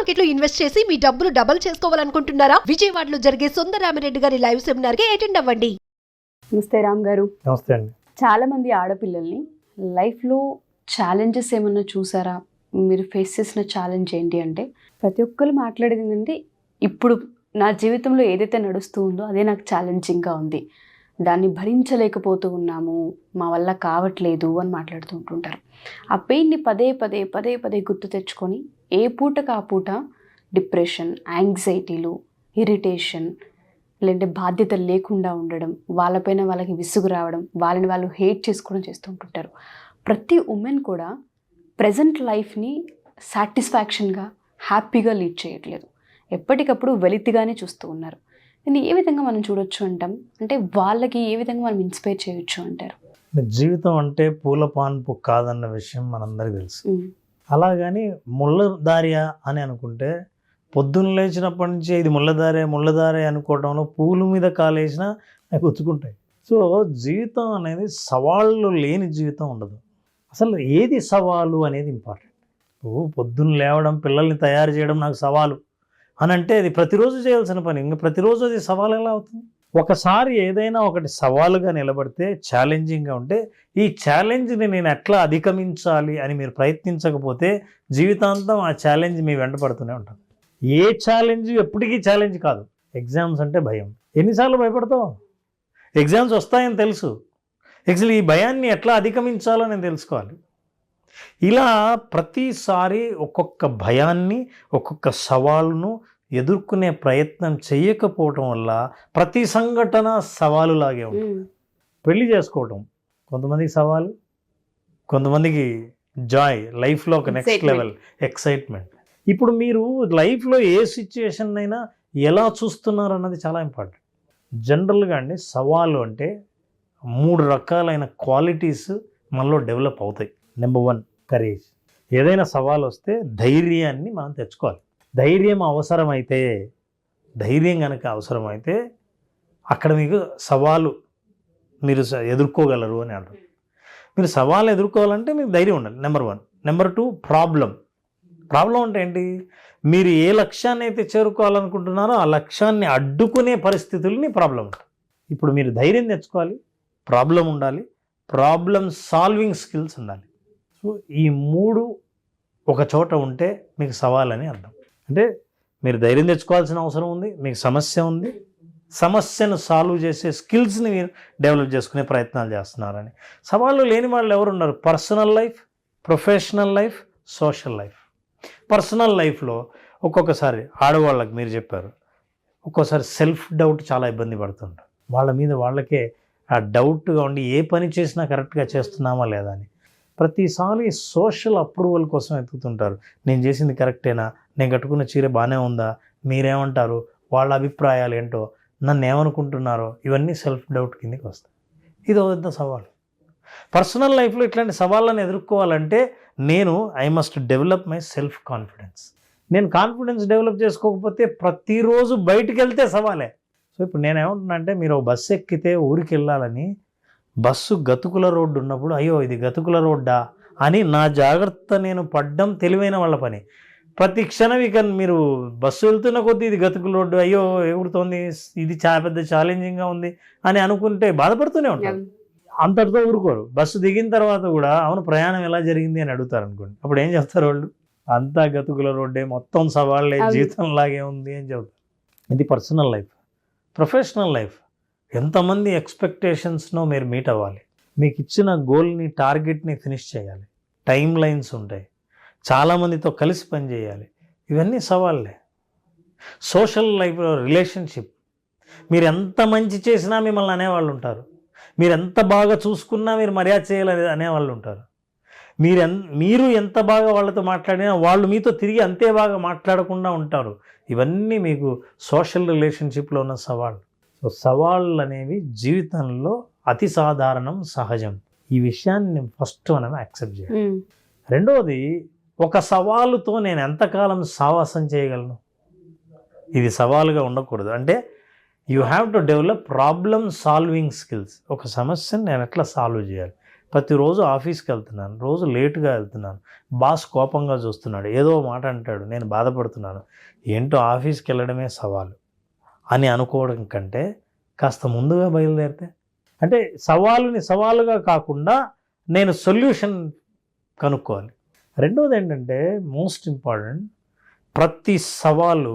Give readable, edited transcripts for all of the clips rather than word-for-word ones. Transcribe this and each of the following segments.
Market లో invest చేసి మీ డబ్బులు డబుల్ చేసుకోవాలనుకుంటున్నారా? విజయవాడలో జరిగే సుందరరామిరెడ్డి గారి లైవ్ సెమినార్ కి అటెండ్ అవ్వండి. నమస్తే రామ్ గారు. నమస్తే అండి. చాలా మంది ఆడపిల్లల్ని లైఫ్లో ఛాలెంజెస్ ఏమన్నా చూసారా? మీరు ఫేస్ చేసిన ఛాలెంజ్ ఏంటి అంటే, ప్రతి ఒక్కరు మాట్లాడేది ఏంటంటే, ఇప్పుడు నా జీవితంలో ఏదైతే నడుస్తూ ఉందో అదే నాకు ఛాలెంజింగ్గా ఉంది, దాన్ని భరించలేకపోతూ ఉన్నాము, మా వల్ల కావట్లేదు అని మాట్లాడుతూ ఉంటుంటారు. ఆ పెయిన్ని పదే పదే పదే పదే గుర్తు తెచ్చుకొని ఏ పూటకు ఆ పూట డిప్రెషన్, యాంగ్జైటీలు, ఇరిటేషన్, లేదంటే బాధ్యత లేకుండా ఉండడం, వాళ్ళపైన వాళ్ళకి విసుగు రావడం, వాళ్ళని వాళ్ళు హేట్ చేసుకోవడం చేస్తూ ఉంటుంటారు. ప్రతి ఉమెన్ కూడా ప్రజెంట్ లైఫ్ని సాటిస్ఫాక్షన్గా, హ్యాపీగా లీడ్ చేయట్లేదు. ఎప్పటికప్పుడు వెలితిగానే చూస్తూ ఉన్నారు. దీన్ని ఏ విధంగా మనం చూడొచ్చు అంటాం? అంటే వాళ్ళకి ఏ విధంగా మనం ఇన్స్పైర్ చేయొచ్చు అంటారు? జీవితం అంటే పూల పాన్పు కాదన్న విషయం మనందరికీ తెలుసు. అలాగని ముళ్ళదారియా అని అనుకుంటే, పొద్దున్న లేచినప్పటి నుంచి ఇది ముళ్ళదారే అనుకోవడంలో పూల మీద కాలేసినా నాకు గుచ్చుకుంటాయి. సో జీవితం అనేది సవాళ్ళు లేని జీవితం ఉండదు. అసలు ఏది సవాలు అనేది ఇంపార్టెంట్. పొద్దున్న లేవడం, పిల్లల్ని తయారు చేయడం నాకు సవాలు అని అంటే అది ప్రతిరోజు చేయాల్సిన పని. ఇంకా ప్రతిరోజు అది సవాలు ఎలా అవుతుంది? ఒకసారి ఏదైనా ఒకటి సవాలుగా నిలబడితే, ఛాలెంజింగ్గా ఉంటే, ఈ ఛాలెంజ్ని నేను ఎట్లా అధిగమించాలి అని మీరు ప్రయత్నించకపోతే జీవితాంతం ఆ ఛాలెంజ్ మీ వెంట పడుతూనే ఉంటుంది. ఏ ఛాలెంజ్ ఎప్పటికీ ఛాలెంజ్ కాదు. ఎగ్జామ్స్ అంటే భయం. ఎన్నిసార్లు భయపడతావు? ఎగ్జామ్స్ వస్తాయని తెలుసు. యాక్చువల్లీ ఈ భయాన్ని ఎట్లా అధిగమించాలో నేను తెలుసుకోవాలి. ఇలా ప్రతిసారి ఒక్కొక్క భయాన్ని, ఒక్కొక్క సవాలును ఎదుర్కొనే ప్రయత్నం చేయకపోవటం వల్ల ప్రతి సంఘటన సవాలులాగే ఉంటుంది. పెళ్లి చేసుకోవటం కొంతమందికి సవాలు, కొంతమందికి జాయ్, లైఫ్లో ఒక నెక్స్ట్ లెవెల్ ఎక్సైట్మెంట్. ఇప్పుడు మీరు లైఫ్లో ఏ సిచ్యుయేషన్ అయినా ఎలా చూస్తున్నారు అన్నది చాలా ఇంపార్టెంట్. జనరల్గా అండి, సవాలు అంటే 3 రకాలైన క్వాలిటీస్ మనలో డెవలప్ అవుతాయి. Number 1 courage. ఏదైనా సవాలు వస్తే ధైర్యాన్ని మనం తెచ్చుకోవాలి. ధైర్యం కనుక అవసరమైతే అక్కడ మీకు సవాలు మీరు ఎదుర్కోగలరు అని అంటారు. మీరు సవాలు ఎదుర్కోవాలంటే మీకు ధైర్యం ఉండాలి. నెంబర్ 1. నెంబర్ 2 ప్రాబ్లం అంటే ఏంటి? మీరు ఏ లక్ష్యాన్ని అయితే చేరుకోవాలనుకుంటున్నారో ఆ లక్ష్యాన్ని అడ్డుకునే పరిస్థితుల్ని ప్రాబ్లం ఉంటుంది. ఇప్పుడు మీరు ధైర్యం తెచ్చుకోవాలి, ప్రాబ్లం ఉండాలి, ప్రాబ్లం సాల్వింగ్ స్కిల్స్ ఉండాలి. సో ఈ 3 ఒక చోట ఉంటే మీకు సవాలని అర్థం. అంటే మీరు ధైర్యం తెచ్చుకోవాల్సిన అవసరం ఉంది, మీకు సమస్య ఉంది, సమస్యను సాల్వ్ చేసే స్కిల్స్ని మీరు డెవలప్ చేసుకునే ప్రయత్నాలు చేస్తున్నారని. సవాళ్ళు లేని వాళ్ళు ఎవరు ఉన్నారు? Personal life, professional life, social life. Personal లైఫ్లో ఒక్కొక్కసారి ఆడవాళ్ళకి మీరు చెప్పారు, ఒక్కోసారి సెల్ఫ్ డౌట్ చాలా ఇబ్బంది పడుతుంటారు. వాళ్ళ మీద వాళ్ళకే ఆ డౌట్గా ఉండి ఏ పని చేసినా కరెక్ట్గా చేస్తున్నామా లేదా అని. ప్రతిసారి సోషల్ అప్రూవల్ కోసం ఎత్తుతుంటారు. నేను చేసింది కరెక్టేనా, నేను కట్టుకున్న చీర బాగానే ఉందా, మీరేమంటారు, వాళ్ళ అభిప్రాయాలు ఏంటో, నన్ను ఏమనుకుంటున్నారో, ఇవన్నీ సెల్ఫ్ డౌట్ కిందకి వస్తాయి. ఇది ఒక పెద్ద సవాలు. పర్సనల్ లైఫ్లో ఇట్లాంటి సవాళ్ళని ఎదుర్కోవాలంటే I must develop my self confidence. నేను కాన్ఫిడెన్స్ డెవలప్ చేసుకోకపోతే ప్రతిరోజు బయటికి వెళ్తే సవాలే. సో ఇప్పుడు నేనేమంటున్నా అంటే, మీరు బస్సు ఎక్కితే ఊరికి వెళ్ళాలని, బస్సు గతుకుల రోడ్డు ఉన్నప్పుడు అయ్యో ఇది గతుకుల రోడ్డా అని నా జాగ్రత్త నేను పడ్డం తెలివైన వాళ్ళ పని. ప్రతి క్షణం ఇక మీరు బస్సు వెళ్తున్న కొద్దీ ఇది గతుకుల రోడ్డు, అయ్యో ఎగురుతోంది, ఇది పెద్ద ఛాలెంజింగ్గా ఉంది అని అనుకుంటే బాధపడుతూనే ఉంటారు. అంతటితో ఊరుకోరు. బస్సు దిగిన తర్వాత కూడా అవును ప్రయాణం ఎలా జరిగింది అని అడుగుతారు అనుకోండి. అప్పుడు ఏం చెప్తారు వాళ్ళు? అంతా గతుకుల రోడ్డే, మొత్తం సవాళ్ళే, జీవితంలాగే ఉంది అని చెబుతారు. ఇది పర్సనల్ లైఫ్. ప్రొఫెషనల్ లైఫ్, ఎంతమంది ఎక్స్పెక్టేషన్స్నో మీరు మీట్ అవ్వాలి, మీకు ఇచ్చిన గోల్ని, టార్గెట్ని ఫినిష్ చేయాలి, టైం లైన్స్ ఉంటాయి, చాలామందితో కలిసి పనిచేయాలి, ఇవన్నీ సవాళ్ళే. సోషల్ లైఫ్లో రిలేషన్షిప్, మీరు ఎంత మంచి చేసినా మిమ్మల్ని అనేవాళ్ళు ఉంటారు, మీరు ఎంత బాగా చూసుకున్నా మీరు మర్యాద చేయాలి అనేవాళ్ళు ఉంటారు, మీరు ఎంత బాగా వాళ్ళతో మాట్లాడినా వాళ్ళు మీతో తిరిగి అంతే బాగా మాట్లాడకుండా ఉంటారు. ఇవన్నీ మీకు సోషల్ రిలేషన్షిప్లో ఉన్న సవాళ్ళు. సో సవాళ్ళు అనేవి జీవితంలో అతి సాధారణం, సహజం. ఈ విషయాన్ని ఫస్ట్ మనం యాక్సెప్ట్ చేయాలి. రెండవది, ఒక సవాలుతో నేను ఎంతకాలం సావాసం చేయగలను? ఇది సవాలుగా ఉండకూడదు. అంటే you have to develop problem solving skills. ఒక సమస్యను నేను ఎట్లా సాల్వ్ చేయాలి, ప్రతిరోజు ఆఫీస్కి వెళ్తున్నాను, రోజు లేటుగా వెళ్తున్నాను, బాస్ కోపంగా చూస్తున్నాడు, ఏదో మాట అంటాడు, నేను బాధపడుతున్నాను, ఏంటో ఆఫీస్కి వెళ్ళడమే సవాలు అని అనుకోవడం కంటే కాస్త ముందుగా బయలుదేరితే, అంటే సవాలుని సవాలుగా కాకుండా నేను సొల్యూషన్ కనుక్కోవాలి. రెండవది ఏంటంటే మోస్ట్ ఇంపార్టెంట్, ప్రతి సవాలు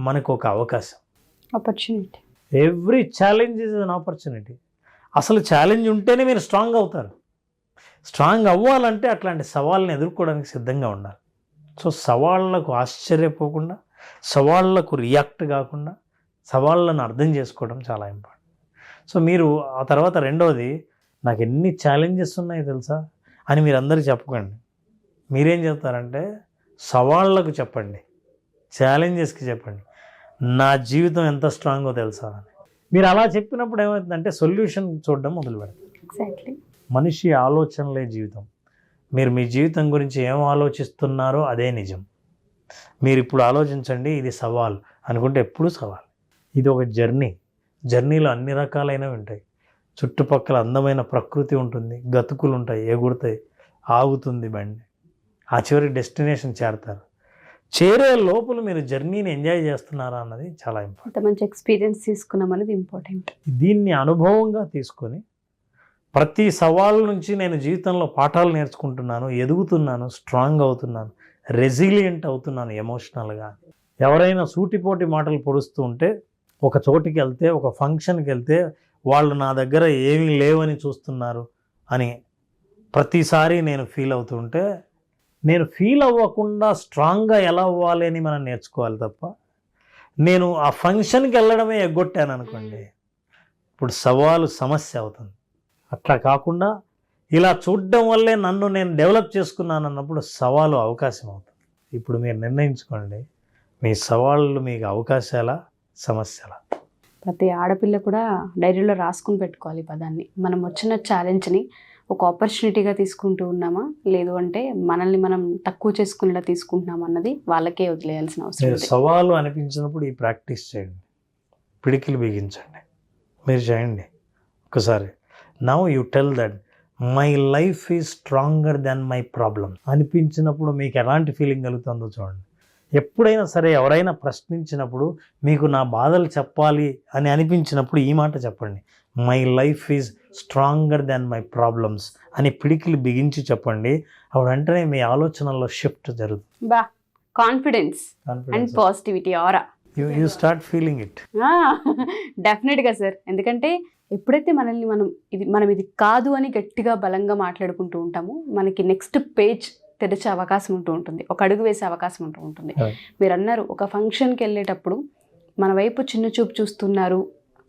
మనకు ఒక అవకాశం, opportunity. Every challenge is an opportunity. అసలు ఛాలెంజ్ ఉంటేనే మీరు స్ట్రాంగ్ అవుతారు. స్ట్రాంగ్ అవ్వాలంటే అట్లాంటి సవాళ్ళని ఎదుర్కోవడానికి సిద్ధంగా ఉండాలి. సో సవాళ్ళకు ఆశ్చర్యపోకుండా, సవాళ్ళకు రియాక్ట్ కాకుండా, సవాళ్ళను అర్థం చేసుకోవడం చాలా ఇంపార్టెంట్. సో మీరు ఆ తర్వాత రెండవది, నాకు ఎన్ని ఛాలెంజెస్ ఉన్నాయో తెలుసా అని మీరు అందరికీ చెప్పకండి. మీరేం చెప్తారంటే సవాళ్ళకు చెప్పండి, ఛాలెంజెస్కి చెప్పండి, నా జీవితం ఎంత స్ట్రాంగో తెలుసా అని. మీరు అలా చెప్పినప్పుడు ఏమవుతుందంటే సొల్యూషన్ చూడడం మొదలు పెడతారు. ఎగ్జాక్ట్లీ. మనిషి ఆలోచనలే జీవితం. మీరు మీ జీవితం గురించి ఏం ఆలోచిస్తున్నారో అదే నిజం. మీరు ఇప్పుడు ఆలోచించండి, ఇది సవాల్ అనుకుంటే ఎప్పుడూ సవాల్. ఇది ఒక జర్నీలో అన్ని రకాలైనవి ఉంటాయి. చుట్టుపక్కల అందమైన ప్రకృతి ఉంటుంది, గతుకులు ఉంటాయి, ఎగురుతాయి, ఆగుతుంది బండి, ఆ చివరి డెస్టినేషన్ చేరతారు. చేరే లోపల మీరు జర్నీని ఎంజాయ్ చేస్తున్నారా అన్నది చాలా ఇంపార్టెంట్. అంత మంచి ఎక్స్పీరియన్స్ తీసుకున్నాం అనేది ఇంపార్టెంట్. దీన్ని అనుభవంగా తీసుకొని ప్రతి సవాల్ నుంచి నేను జీవితంలో పాఠాలు నేర్చుకుంటున్నాను, ఎదుగుతున్నాను, స్ట్రాంగ్ అవుతున్నాను, రెసిలియంట్ అవుతున్నాను ఎమోషనల్గా. ఎవరైనా సూటిపోటి మాటలు పొడుస్తూ ఉంటే, ఒక చోటికి వెళ్తే, ఒక ఫంక్షన్కి వెళ్తే వాళ్ళు నా దగ్గర ఏమీ లేవని చూస్తున్నారు అని ప్రతిసారి నేను ఫీల్ అవుతుంటే, నేను ఫీల్ అవ్వకుండా స్ట్రాంగ్గా ఎలా అవ్వాలి అని మనం నేర్చుకోవాలి తప్ప, నేను ఆ ఫంక్షన్కి వెళ్ళడమే ఎగ్గొట్టాను అనుకోండి, ఇప్పుడు సవాలు సమస్య అవుతుంది. అట్లా కాకుండా ఇలా చూడడం వల్లే నన్ను నేను డెవలప్ చేసుకున్నాను అన్నప్పుడు సవాలు అవకాశం అవుతుంది. ఇప్పుడు మీరు నిర్ణయించుకోండి, మీ సవాళ్ళు మీకు అవకాశాలా సమస్యలా? ప్రతి ఆడపిల్ల కూడా డైరీలో రాసుకుని పెట్టుకోవాలి ఈ పదాన్ని. మనం వచ్చిన ఛాలెంజ్ని ఒక ఆపర్చునిటీగా తీసుకుంటూ ఉన్నామా, లేదు అంటే మనల్ని మనం తక్కువ చేసుకునేలా తీసుకుంటున్నామా అన్నది వాళ్ళకే వదిలేయాల్సిన అవసరం మీరు ఉంది. సవాలు అనిపించినప్పుడు ఈ ప్రాక్టీస్ చేయండి, పిడికిలు బిగించండి, మీరు చేయండి ఒకసారి. Now you tell that my life is stronger then my problem అనిపించినప్పుడు మీకు ఎలాంటి ఫీలింగ్ కలుగుతుందో చూడండి. ఎప్పుడైనా సరే ఎవరైనా ప్రశ్నించినప్పుడు, మీకు నా బాధలు చెప్పాలి అని అనిపించినప్పుడు ఈ మాట చెప్పండి, my life is stronger then my problems అని పిడికిలు బిగించి చెప్పండి. అప్పుడు వెంటనే మీ ఆలోచనల్లో షిఫ్ట్ జరుగుతుంది. బా, confidence and positivity aura. You start feeling it. డెఫినెట్గా సార్. ఎందుకంటే ఎప్పుడైతే మనం ఇది కాదు అని గట్టిగా బలంగా మాట్లాడుకుంటూ ఉంటామో, మనకి నెక్స్ట్ పేజ్ తెరిచే అవకాశం ఉంటూ ఉంటుంది, ఒక అడుగు వేసే అవకాశం ఉంటూ ఉంటుంది. మీరు అన్నారు, ఒక ఫంక్షన్కి వెళ్ళేటప్పుడు మన వైపు చిన్న చూపు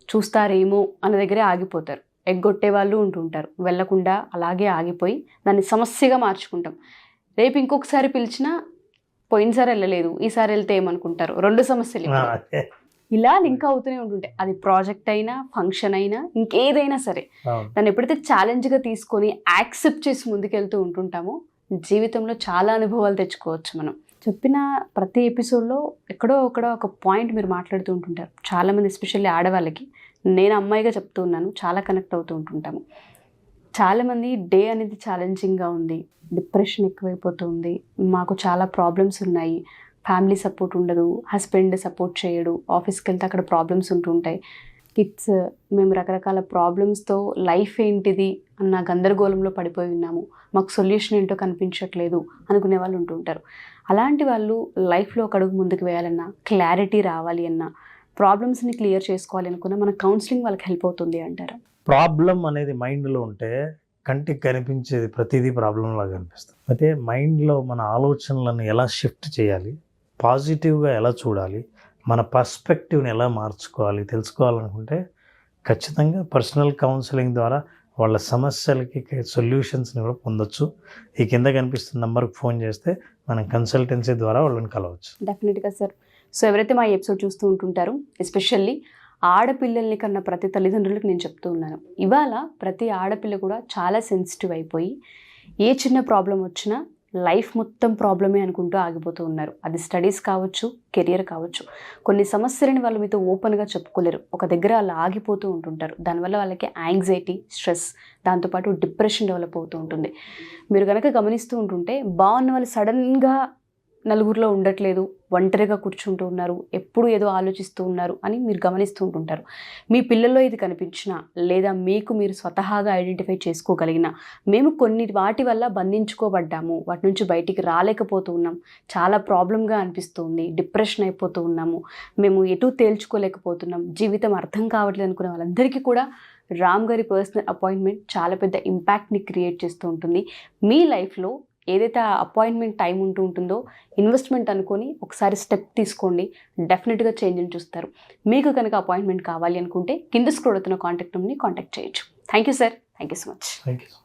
చూస్తారేమో అన్న దగ్గరే ఆగిపోతారు. ఎగ్గొట్టే వాళ్ళు ఉంటుంటారు, వెళ్లకుండా అలాగే ఆగిపోయి దాన్ని సమస్యగా మార్చుకుంటాం. రేపు ఇంకొకసారి పిలిచినా పోయినసారి వెళ్ళలేదు, ఈసారి వెళ్తే ఏమనుకుంటారు, 2 సమస్యలు ఇలా లింక్ అవుతూనే ఉంటుంటాయి. అది ప్రాజెక్ట్ అయినా, ఫంక్షన్ అయినా, ఇంకేదైనా సరే దాన్ని ఎప్పుడైతే ఛాలెంజ్గా తీసుకొని యాక్సెప్ట్ చేసి ముందుకెళ్తూ ఉంటుంటామో జీవితంలో చాలా అనుభవాలు తెచ్చుకోవచ్చు. మనం చెప్పిన ప్రతి ఎపిసోడ్లో ఎక్కడో ఒక పాయింట్ మీరు మాట్లాడుతూ ఉంటుంటారు. చాలామంది ఎస్పెషల్లీ ఆడవాళ్ళకి, నేను అమ్మాయిగా చెప్తూ ఉన్నాను, చాలా కనెక్ట్ అవుతూ ఉంటుంటాము. చాలామంది డే అనేది ఛాలెంజింగ్గా ఉంది, డిప్రెషన్ ఎక్కువైపోతుంది, మాకు చాలా ప్రాబ్లమ్స్ ఉన్నాయి, ఫ్యామిలీ సపోర్ట్ ఉండదు, హస్బెండ్ సపోర్ట్ చేయడు, ఆఫీస్కి వెళ్తే అక్కడ ప్రాబ్లమ్స్ ఉంటుంటాయి, కిడ్స్, మేము రకరకాల ప్రాబ్లమ్స్తో లైఫ్ ఏంటిది అన్న గందరగోళంలో పడిపోయి ఉన్నాము, మాకు సొల్యూషన్ ఏంటో కనిపించట్లేదు అనుకునే వాళ్ళు ఉంటుంటారు. అలాంటి వాళ్ళు లైఫ్లో ఒక అడుగు ముందుకు వేయాలన్నా, క్లారిటీ రావాలి అన్నా, ప్రాబ్లమ్స్ని క్లియర్ చేసుకోవాలి అనుకున్నా మన కౌన్సిలింగ్ వాళ్ళకి హెల్ప్ అవుతుంది అంటారు. ప్రాబ్లం అనేది మైండ్లో ఉంటే కంటికి కనిపించేది ప్రతిదీ ప్రాబ్లంలాగా కనిపిస్తుంది. అయితే మైండ్లో మన ఆలోచనలను ఎలా షిఫ్ట్ చేయాలి, పాజిటివ్గా ఎలా చూడాలి, మన పర్స్పెక్టివ్ని ఎలా మార్చుకోవాలి తెలుసుకోవాలనుకుంటే ఖచ్చితంగా పర్సనల్ కౌన్సిలింగ్ ద్వారా వాళ్ళ సమస్యలకి సొల్యూషన్స్ని కూడా పొందొచ్చు. ఈ కింద కనిపిస్తున్న నెంబర్కి ఫోన్ చేస్తే మనం కన్సల్టెన్సీ ద్వారా వాళ్ళని కలవచ్చు. డెఫినెట్గా సార్. సో ఎవరైతే మా ఎపిసోడ్ చూస్తూ ఉంటుంటారో, ఎస్పెషల్లీ ఆడపిల్లల్ని కన్నా ప్రతి తల్లిదండ్రులకు నేను చెప్తూ ఉన్నాను, ఇవాళ ప్రతి ఆడపిల్ల కూడా చాలా సెన్సిటివ్ అయిపోయి ఏ చిన్న ప్రాబ్లం వచ్చినా లైఫ్ మొత్తం ప్రాబ్లమే అనుకుంటూ ఆగిపోతూ ఉన్నారు. అది స్టడీస్ కావచ్చు, కెరియర్ కావచ్చు. కొన్ని సమస్యలని వాళ్ళు మీతో ఓపెన్గా చెప్పుకోలేరు, ఒక దగ్గర వాళ్ళు ఆగిపోతూ ఉంటుంటారు. దానివల్ల వాళ్ళకి యాంగ్జైటీ, స్ట్రెస్, దాంతోపాటు డిప్రెషన్ డెవలప్ అవుతూ ఉంటుంది. మీరు కనుక గమనిస్తూ ఉంటుంటే బాగున్న వాళ్ళు సడన్గా నలుగురిలో ఉండట్లేదు, ఒంటరిగా కూర్చుంటూ ఉన్నారు, ఎప్పుడు ఏదో ఆలోచిస్తూ ఉన్నారు అని మీరు గమనిస్తూ ఉంటుంటారు. మీ పిల్లల్లో ఇది కనిపించినా, లేదా మీకు మీరు స్వతహాగా ఐడెంటిఫై చేసుకోగలిగిన, మేము కొన్ని వాటి వల్ల బంధించుకోబడ్డాము, వాటి నుంచి బయటికి రాలేకపోతూ ఉన్నాం, చాలా ప్రాబ్లంగా అనిపిస్తుంది, డిప్రెషన్ అయిపోతూ ఉన్నాము, మేము ఎటు తేల్చుకోలేకపోతున్నాం, జీవితం అర్థం కావట్లేదు అనుకునే వాళ్ళందరికీ కూడా రామ్ గారి పర్సనల్ అపాయింట్మెంట్ చాలా పెద్ద ఇంపాక్ట్ని క్రియేట్ చేస్తూ ఉంటుంది. మీ లైఫ్లో ఏదైతే ఆ అపాయింట్మెంట్ టైం ఉంటుందో ఇన్వెస్ట్మెంట్ అనుకొని ఒకసారి స్టెప్ తీసుకోండి, డెఫినెట్గా చేంజ్ని చూస్తారు. మీకు కనుక అపాయింట్మెంట్ కావాలి అనుకుంటే కింద స్క్రోల్ అవుతున్న కాంటాక్ట్ నెంబర్ని కాంటాక్ట్ చేయొచ్చు. Thank you sir, thank you so much. Thank you.